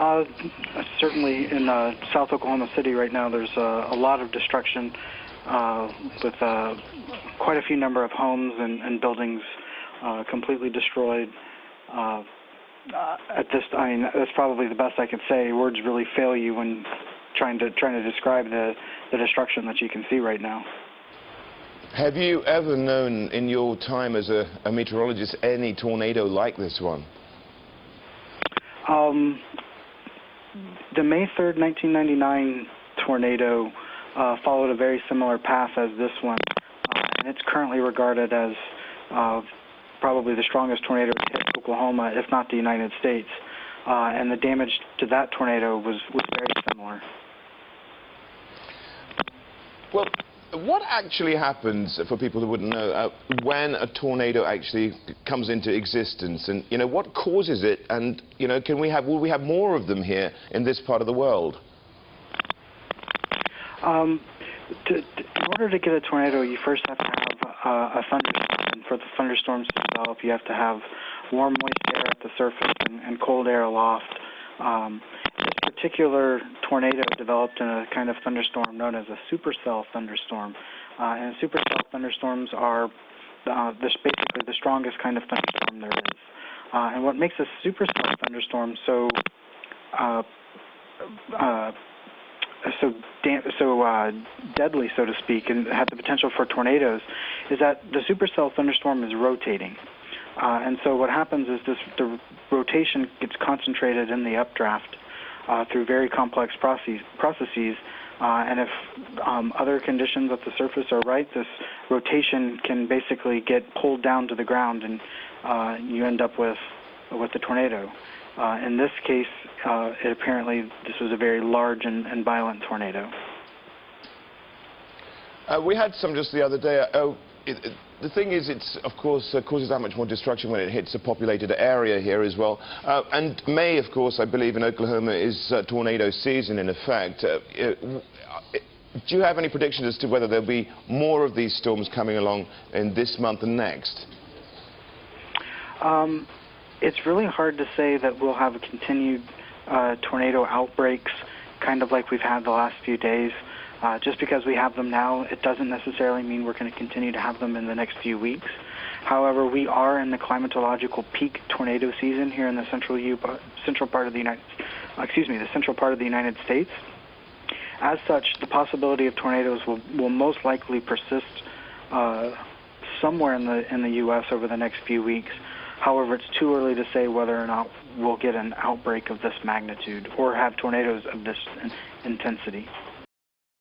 Uh, Certainly in South Oklahoma City right now, there's a lot of destruction with quite a few number of homes and buildings completely destroyed. At this, I mean, that's probably the best I could say. Words really fail you when trying to describe the destruction that you can see right now. Have you ever known in your time as a meteorologist any tornado like this one? The May 3rd, 1999 tornado followed a very similar path as this one, and it's currently regarded as probably the strongest tornado to hit Oklahoma, if not the United States. And the damage to that tornado was very similar. Well, what actually happens, for people who wouldn't know, when a tornado actually comes into existence? And, you know, what causes it? And, you know, will we have more of them here in this part of the world? In order to get a tornado, you first have to have a thunderstorm. And for the thunderstorms to develop, you have to have warm, moist air at the surface and cold air aloft. This particular tornado developed in a kind of thunderstorm known as a supercell thunderstorm. And supercell thunderstorms are basically the strongest kind of thunderstorm there is. And what makes a supercell thunderstorm so deadly, so to speak, and have the potential for tornadoes, is that the supercell thunderstorm is rotating. And so what happens is the rotation gets concentrated in the updraft through very complex processes. And if other conditions at the surface are right, this rotation can basically get pulled down to the ground, and you end up with a tornado. In this case, this was a very large and violent tornado. We had some just the other day. The thing is, it's, of course, causes that much more destruction when it hits a populated area here as well. And May, of course, I believe in Oklahoma is tornado season in effect. Do you have any predictions as to whether there'll be more of these storms coming along in this month and next? It's really hard to say that we'll have continued tornado outbreaks, kind of like we've had the last few days. Just because we have them now, it doesn't necessarily mean we're going to continue to have them in the next few weeks. However, we are in the climatological peak tornado season here in the central part of the United States. As such, the possibility of tornadoes will most likely persist somewhere in the U.S. over the next few weeks. However, it's too early to say whether or not we'll get an outbreak of this magnitude or have tornadoes of this intensity.